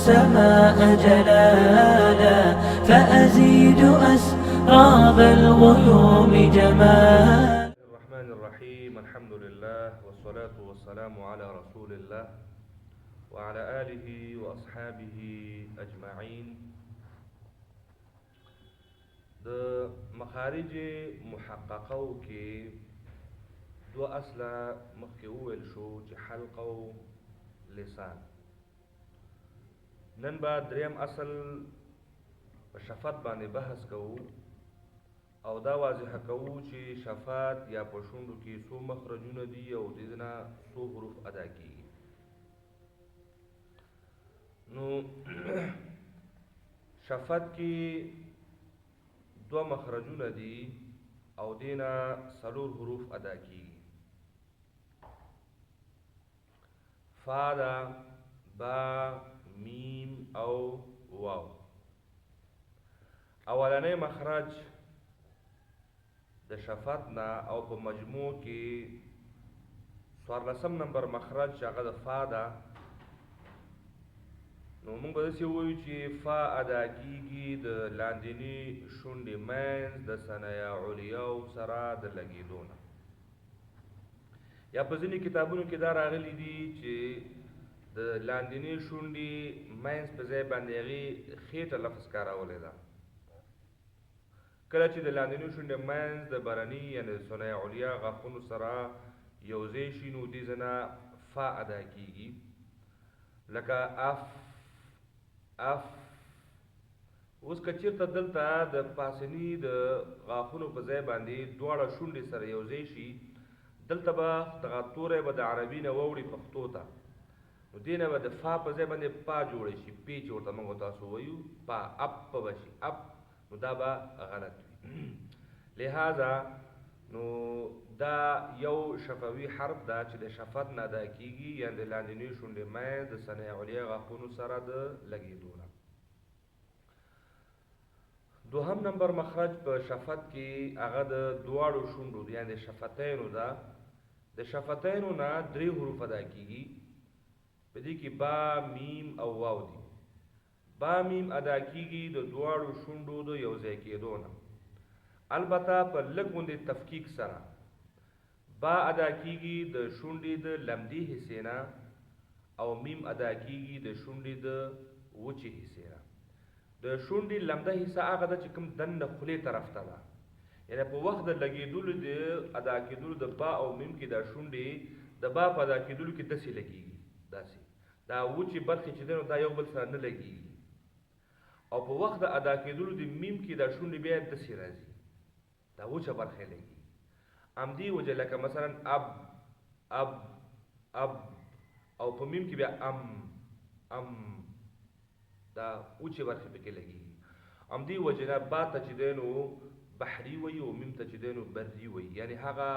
السماء جلالا فأزيد أسراب الغيوم جمالا. الرحمن الرحيم. الحمد لله والصلاة والسلام على رسول الله وعلى آله وأصحابه أجمعين. د مخارج محققو کې دو اصله مخکې وویل شو چې حلق او لسان. نن به دریم اصل په شفت باندې بحث کوو او دا واضح کوو چې شفت یا په شونډو کې څو مخرجونه دي او د دې نه څو حروف ادا کیږي. نو شفت کې دو مخرجونه دي او دینا څلور حروف ادا کیږي. فا دا، با، میم او واو. اولنی مخرج د شفت نه او په مجموع کې 14 نمبر مخرج چې هغه د فا ده. نو موږ به داسې ووایو چې فا ادا کیږي د لاندیني شونډې منځ د ثنایا علیاو سره د لګېدو نه. یا په ځینې کتابونو کې دا راغلي دي چې د لاندیني شونډې منځ په ځای باندې هغې خېټه لفظ کارولی ده. کله چې د لاندیني شونډې منځ د برني یعنې د ثنایا علیا غاښونو سره یو ځای شي نو دې ځنه فا ادا کیږي. لکه اف اف. اوس که چېرته دلته د پاسني د غاښونو په ځای باندې دواړه شونډې سره یو ځای شي، دلته به دغه توری به د عربي نه واوړي پښتو ته، نو دې نه به د فا په ځای باندې پا جوړی شي، پی چې ورته موږ تاسو وایو پا، اپ به شي اپ، نو دا به غلط وي. لہذا نو دا یو شفوي حرف ده چې د شفت نه ادا کیږي، یعنې د لاندیني شونډې منځ د ثنایا علیا غاښونو سره د لګېدو نه. دوهم نمبر مخرج په شفت کې هغه د دواړو شونډو یعنې د شفتینو ده. د شفتینو نه 3 حروف ادا کیږي. په دې کې با، میم او واو دي. با میم ادا کیږي د دواړو شونډو د یو ځای کېدو نه، البته په لږ غوندې تفکیک سره. با ادا کیږي د شونډې د لمدې حصې نه او میم ادا کیږي د شونډې د وچې حصې نه. د شونډې لمده حصه هغه ده چې کوم دننه خولې طرف ته ده، یعنې په وخت د لګېدلو د ادا کېدلو د با او میم کې دا شونډې د با په ادا کېدلو کې داسې لګېږي، داسې دا وچې برخې چې دی نو دا یو بل سره نه لګېږي، او په وخت د ادا کېدلو د میم کې دا شونډې بیا داسې راځي، دا وچه برخه لګېږي. همدې وجه لکه مثلا اب اب اب، او په میم کې بیا ام ام، دا وچې برخې پکې لګېږي. همدې وجه نه با ته چې دی نو بحري وایي او میم ته چې دی نو بري وایي، یعنې هغه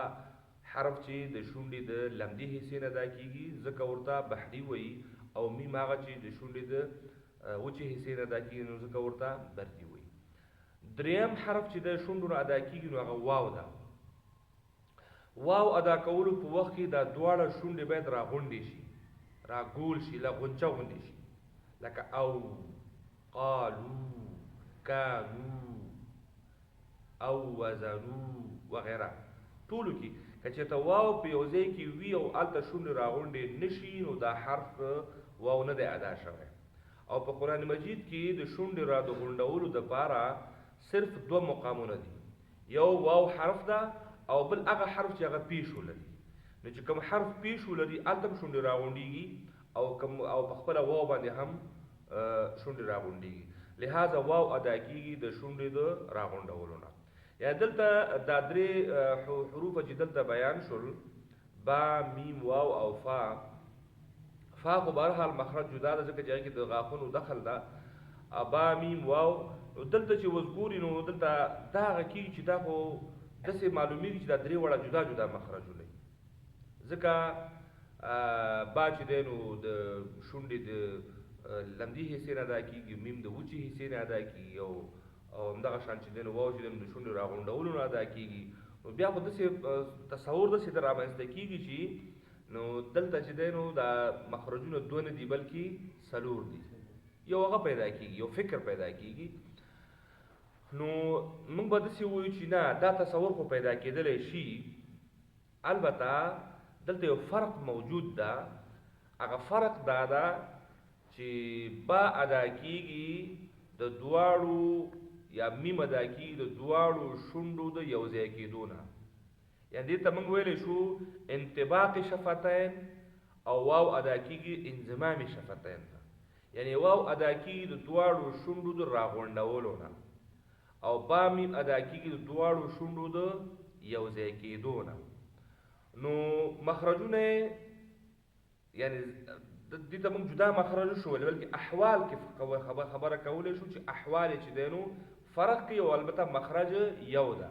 حرف چې د شونډې د لمدې حصې نه ادا کېږي ځکه ورته بحري وایي، او میم هغه چې د شونډې د وچې حصې نه ادا کېږي نو ځکه ورته بري وایي. دریم حرف چې د شونډو نه ادا کېږي نو هغه واو ده. واو ادا کولو په وخت کې دا دواړه شونډې باید راغونډې شي، راګول شي، لا غنچه غوندې شي، لکه او، قالو، کانو، او وزنو وغیره. ټولو کې که چېرته واو په یو ځای کې وي او هلته شونډې راغونډې نه شي نو دا حرف واو نه دی ادا شوی. او په قرآن مجید کې د شونډې را د غونډولو دپاره صرف 2 مقامونه دي، یو واو حرف ده او بل هغه حرف چې هغه پیش ولري. نو چې کوم حرف پیش ولري هلته هم شونډې راغونډېږي او په خپله واو باندې هم شونډې راغونډېږي. لہذا واو ادا کېږي د شونډې د راغونډولو نه. یا دلته دا 3 حروف چې دلته بیان شول، با، میم، واو او فا. فا خو بهرحال مخرج جدا ده ځکه چې هغې کې د غاښونو دخل ده. با، میم، واو. دلته چې اوس ګوري نو دلته دا هغه کېږي چې دا خو داسې معلومېږي چې دا 3 وړه جدا جدا مخرجونه دي، ځکه با چې دی نو د شونډې د لمدې حصې نه ادا کېږي، میم د وچې حصې نه ادا کېږي، او همدغه شان چې دی نو واو چې دی نو د شونډې راغونډولو نه ادا کېږي. نو بیا خو داسې تصور داسې در رامنځته کېږي چې نو دلته چې دی نو دا مخرجونه 2 نه دي بلکې 4 دي. یو هغه پیدا کیږي، یو فکر پیدا کیږي. نو موږ به داسې وایو چې نه دا تصور خو پیدا کېدلی شي، البته دلته یو فرق موجود ده. هغه فرق دا ده چې با ادا کیږي د دواړو یا میم ادا کیږي د دواړو شونډو د یو ځای کېدو نه. یعنې دې ته موږ ویلی شو انطباق شفتین او واو ادا کیږي انضمام شفتین ته. یعنې واو ادا کیږي د دواړو شونډو د راغونډولو نه، او با میم ادا کیږي د دواړو شونډو د یو ځای کېدو نه. نو مخرجونه یعنی دې ته موږ جدا مخرج شو ویل، بلکې احوال کې خبره کولی شو چې احوال چې دی نو فرق کوي، او البته مخرج یو ده،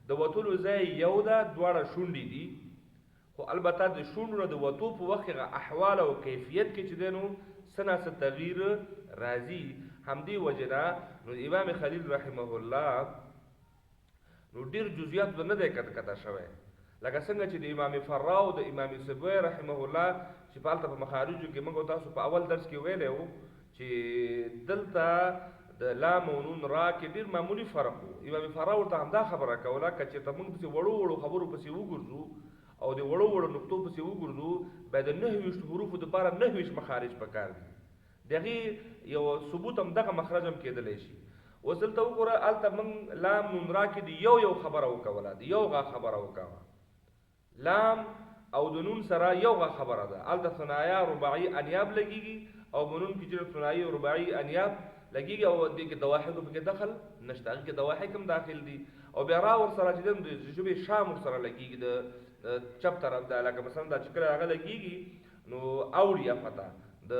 د وتلو ځای یو ده، دواړه شونډې دي. خو البته د شونډو نه د وتو په وخت کې احوال او کیفیت کې چې دی نو څه نه څه تغییر راځي. همدې وجې نه نو امام خلیل رحمه الله نو ډېر جزئیات نه دی کته شوی، لکه څنګه چې د امام فراو د امام سبوی رحمه الله چې په هلته په مخارجو کې موږ تاسو په اول درس کې ویلی وو چې دلته د لام او نون را کې ډېر معمولي فرق و. امام فراو ورته همدا خبره کوله که چېرته موږ پسې وړو وړو خبرو پسې وګرځو او د وړو وړو نقطو پسې وګرځو، باید د 29 حروفو دپاره 29 مخارج پکار دي. د هغې یو ثبوت هم دغه مخرج هم کېدلی شي. اوس دلته وګوره هلته موږ لام نون را کې د یو خبره وکوله، د یو غا خبره وکوه. لام او د نون سره یو غا خبره ده، هلته ثنایا رباعي انیاب لګېږي او په نون کې چې ثنايي رباعي انیاب لګېږي او دې کې دواحقو پکې دخل نشته، هغې کې دواحق هم داخل دي. او بیا را ورسره چې د ژبې شام ورسره لګېږي د چپ طرف ده، لکه مثلا دا چې کله هغه لګېږي نو اوړي افته د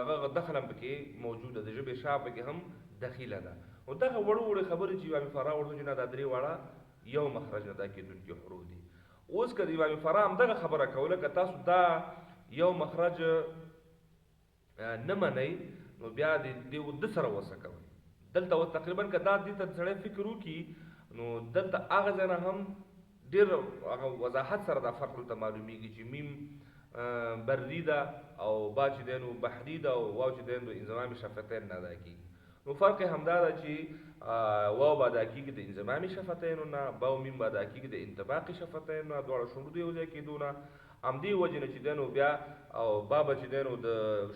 هغه دخل هم پکې موجوده ده، د ژبې شا پکې هم دخیله ده. نو دغه وړو وړو خبرې چې امام فرا ورته چې نه دا درې واړه یو مخرج نه دا کېدونکي حروف دي. اوس که د امام فرا هم دغه خبره کوله که تاسو دا یو مخرج نه منئ نو بیا د سره وسه کوئ. دلته اوس تقریبا که دا دې ته سړی فکر وکړي نو دلته هغه ځای نه هم ډېر هغه وضاحت سره دا فرق دلته معلومیږي چې میم بری ده او با چې دی نو بحري ده او واو چې دی نو انضمام شفتین نه ادا کېږي. نو فرق یې همدا ده چې واو به ادا کېږي د انضمام شفتینو نه، با او میم به ادا کېږي د انطباق شفتین نه، دواړه شونډو د یو ځای کېدو نه. همدې وجې نه چې دی نو بیا او با به چې دی نو د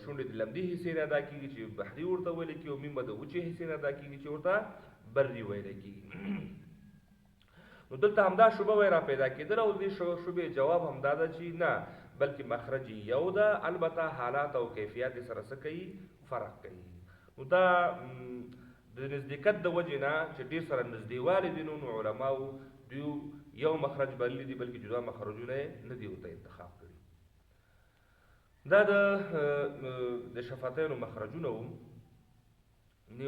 شونډې د لمدې حصې نه ادا کېږي چې بحري ورته ویلی کېږي، او میم به د وچې حصې نه ادا کېږي چې ورته بري ویلی کېږي. نو دلته همدا شبه وی را پیدا کېدل او دې شبې جواب همدا ده چې نه بلکې مخرج یو ده، البته حالات او کیفیات سره څه کوي فرق کوي. نو دا د نزدېکت د وجې نه چې ډېر سره نږدېوالی دي نو علماو دوی یو مخرج بللی دي بلکې جدا مخرجونه یې نه دي ورته انتخاب کړي. دا د شفتینو مخرجونه وو.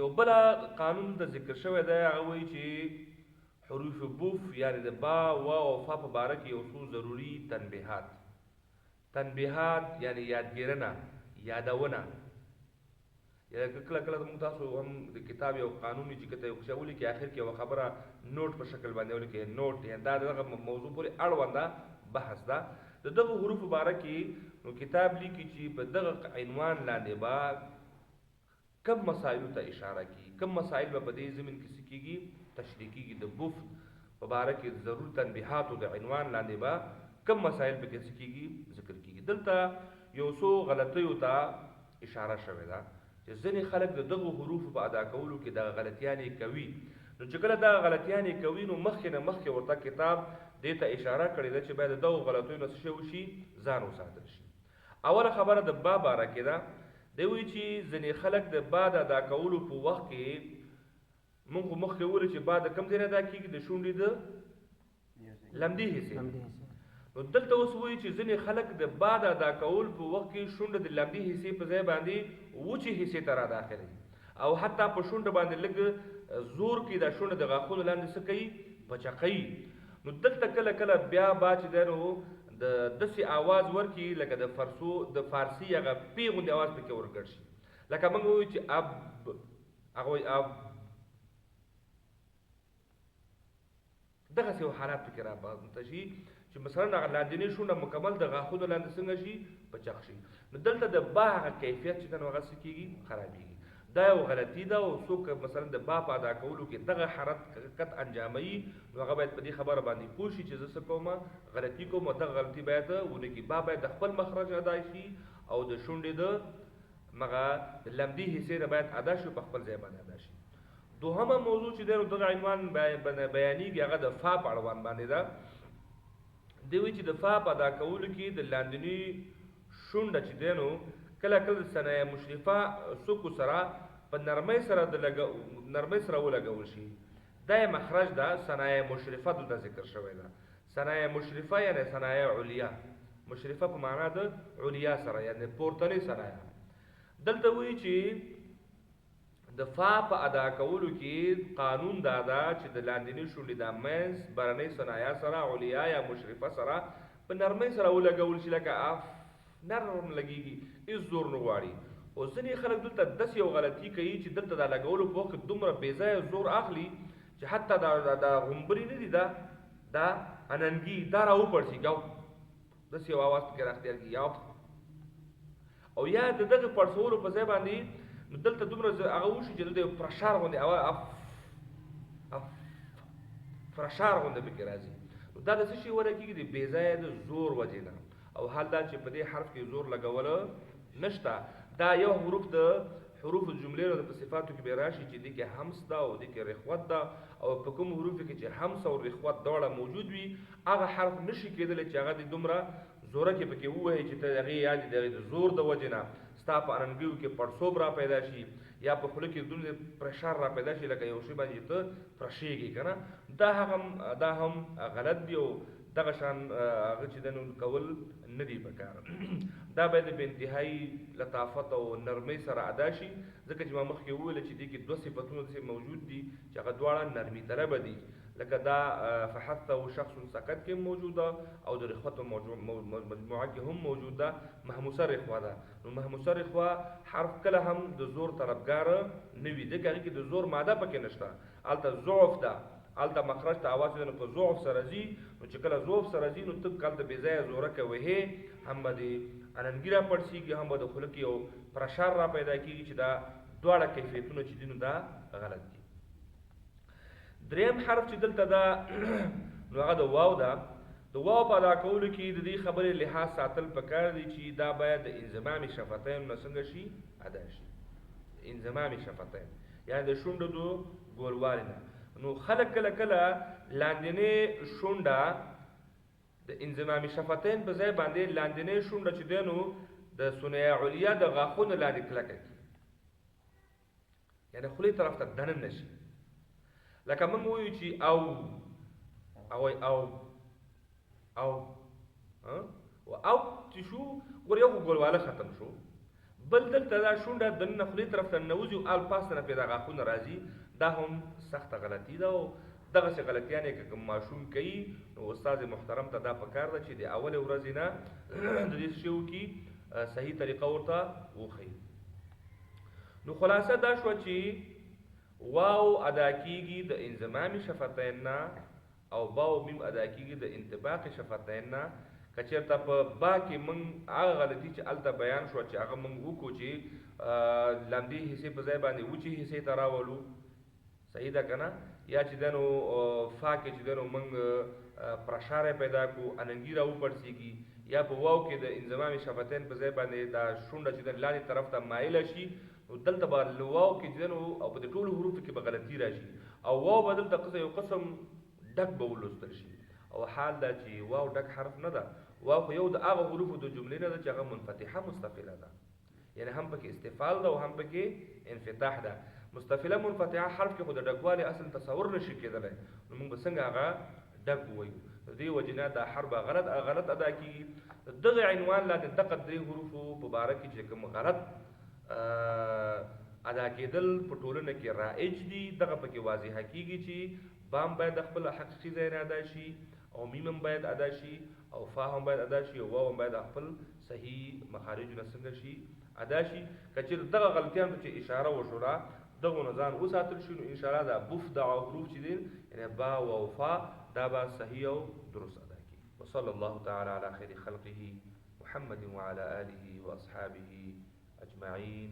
یو بله قانون د ذکر شوی دی هغه وایي چې حروف بوف یعنی د با واو او فا په باره کې یو څو ضروري تنبیهات یعنی یادګیرنه یادونه. یا کله کله موږ تاسو هم د کتاب یو قانون چې کته یو څه ولیکي اخر کې یو خبره نوٹ په شکل باندې ولیکي نوٹ، یا دا دغه موضوع پورې اړونده بحث ده. د دغه حروفو باره کې نو کتاب لیکي چې په دغه عنوان لاندې به کم مسایلو ته اشاره کیږي، کم مسایل به په دې ضمن کې څه کېږي تشریح کېږي. د بوف په باره کې ضرور تنبیحاتو د عنوان لاندې به کم مسایل پکې څه کېږي ذکر کېږي. دلته یو څو غلطیو ته اشاره شوې ده چې ځینې خلک د دغو حروفو په ادا کولو کې دغه غلطیانې کوي. نو چې کله دغه غلطیانې کوي نو مخکې نه مخکې ورته کتاب دې ته اشاره کړې ده چې باید د دغو غلطیو نه څه وشي ځان وساتل شي. اوله خبره د با باره کې ده. دی وایي چې ځینې خلک د با د ادا کولو په وخت کې موږ خو مخکې وویل چې با د کوم ځای نه ادا کېږي د شونډې د لمدې حصې. نو دلته اوس وایي چې ځینې خلک د با د ادا کول په وخت کې شونډه د لمدې حصې په ځای باندې وچې حصې ته را داخلوي او حتی په شونډه باندې لږ زور کې دا شونډه د غاښونو لاندې څه کوي پچقوي. نو دلته کله کله بیا با چې دی نو د داسې آواز ورکړي لکه د فارسي هغه پې غوندې آواز پکې ورګډ شي. لکه موږ وایو چې اب هغه وایي اب، دغسې یو حالات پکې را بانته شي چې مثلا هغه لاندینۍ شونډه مکمل د غاښونو لاندې څنګه شي پچق شي. نو دلته د با هغه کیفیت چې دی نو هغه څه کېږي خرابېږي. دا یو غلطي ده او څوک مثلا د با په ادا کولو کې دغه حرکت انجاموي نو هغه باید په دې خبره باندې پوه شي چې زه څه کومه غلطي کوم او دغه غلطي باید ونه کړي. با باید د خپل مخرج ادا شي او د شونډې د مغه لمدي حصې نه باید ادا شي په خپل ځای باندې ادا شي. دوهمه موضوع چې دی دغه عنوان بیانېږي هغه د فا په اړوند باندې ده. دی وایي چې د فا په ادا کولو کې د لاندني شونډه چې دی نو کله کله د ثنایه مشرفه څوکو سره په نرمۍ سره ولګول شي. دا یې مخرج ده ثنایه مشرفه دلته ذکر شوی ده. ثنایه مشرفه یعنی ثنایه علیا، مشرفه په معنا د علیا سره یعنی پورتنۍ ثنایه. دلته وایي چې د فا په ادا کولو کې قانون دا ده چې د لاندني شونډې د منځ برنۍ ثنایه سره علیا یا مشرفه سره په نرمۍ سره ولګول شي لکه اف نرم لګیږي، هیڅ زور نه غواړي. او ځینې خلک دلته داسې یو غلطي کوي چې دلته دا لګولو په وخت دومره بې ځایه زور اخلي چې حتی دا غومبري نه دي دا اننګي دا راوپړسي ګاو داسې یو اواز پکې راختیار کېږي او یا د دغه پړسولو په ځای باندې نو دلته دومره هغه وشي چې دلته یو پرشار غوندې پرشار غوندې پکې راځي. نو دا د څه شي وجه کېږي د بې ځایه د زور وجې نه. او حال دا چې په دې حرف کې زور لګول نشته. دا یو حروف د حروف الجملې نو په صفاتو کې به راشي چې دې کې همس ده او دې کې رخوت ده او په کوم حروف کې چې همس او رخوت دواړه موجود وي هغه حرف نشي کېدلی چې هغه د دومره زوره کې پکې ووایي چې ته هغې یاد د زور د وجې نه ستا په اننګیو کې پړسوب را پیدا شي یا په خوله کې دومره پرشار را پیدا شي لکه یو شی باندې ته پرشېږي که نه. دا هم غلط دی او دغه شان هغه چې د نو کول نه دي پکار. دا باید په انتهایی لطافت او نرمۍ سره ادا شي ځکه چې ما مخکې وویل چې دې کې دوه صفتونه داسې موجود دي چې هغه دواړه نرمي طلبه دي لکه دا فحثه شخص سکت کې موجوده او د رخوت مجموعه کې هم موجوده محموسه رخوه ده. نو محموسه رخوه حرف کله هم د زور طلبګار نه وي ځکه هغې کې د زور ماده پکې نشته. هلته ضعف ده، هلته مخرج ته اواز نو په ضعف سره ځي. نو چې کله ضعف سره ځي نو ته هلته بې ځایه زورکه وهې هم به د اننګي را پړسېږي هم به د خوله کې یو پرشار را پیدا کېږي چې دا دواړه کیفیتونه چې دي نو دا غلط دي. دریم حرف چې دلته ده نو هغه د واو ده. د واو په ادا کولو کې د دې خبرې لحاظ ساتل پکار دی چې دا باید د انضمام شفتین نه څنګه شي ادا شي. انضمام شفتین یعنی د شونډو د ګولوالي نه. نو خلک کله کله لاندنۍ شونډه د انضمام شفتین په ځای باندې لاندنۍ شونډه چې دی نو د ثنیه علیا د غاښونو لاندې کلکه کړي یعنی خولې طرف ته دننه نشي. لکه موږ وایو چې او چې شو ګور یو ګولواله ختم شو بل دلته دا شونډه دننه خولې طرف ته ننوځي او ال پاس نه پرې دا غاښونه راځي. دا هم سخته غلطي ده او دغسې غلطیانې که کوم ماشوم کوي نو استاد محترم ته دا پکار ده چې د اولې ورځې نه د دې شی وکړي صحیح طریقه ورته وښیي. نو خلاصه دا شوه چې واو ادا کیږي د انضمام شفتین نه او باو میم ادا کیږي د انطباق شفتین نه. که چېرته په با کې موږ هغه غلطي چې هلته بیان شوه چې هغه موږ وکړو چې لمدې حصې په ځای باندې وچې حصې ته راولو صحیح ده که نه. یا چې دی نو فا کې چې دی نو موږ پرشاره پیدا کړو اننګي را وپړسېږي یا په واو کې د انضمام شفتین په ځای باندې دا شونډه چې دی لاندې طرف ته مایله شي نو دلته به واو کې چې دی نو او په دې ټولو حروفو کې به غلطي راشي او واو به دلته یو قسم ډک به ولوستل شي. او حال دا چې واو ډک حرف نه ده. واو خو یو د هغه حروفو د جملې نه ده چې هغه منفتحه مستفله ده یعنی هم پکې استفال ده او هم پکې انفتاح ده. مستفله منفتحه حرف کې خو د ډکوالي اصل تصور نشي کېدلی نو موږ به څنګه هغه ډک ووایو. د دې وجې نه دا حرف غلط ادا کېږي. دغه عنوان لاندې دغه درې حروفو په باره کې چې کوم غلط ادا کېدل په ټولنه کې رایج دي دغه پکې واضحه کېږي چې بام باید د خپل حقیقي ځای نه ادا شي او میم هم باید ادا شي او فا هم باید ادا شي او واو هم باید خپل صحیح مخارجونه څنګه شي ادا شي. که چېرې دغه غلطیانو چې اشاره وشوله دغو نه ځان وساتل شي نو انشاءالله دا بوف د حروف چې دي یعنی با او فا دا به صحیح او درست ادا کړي. وصلی الله تعالی علی خیر خلقه محمد وعلى آله واصحابه اجمعین.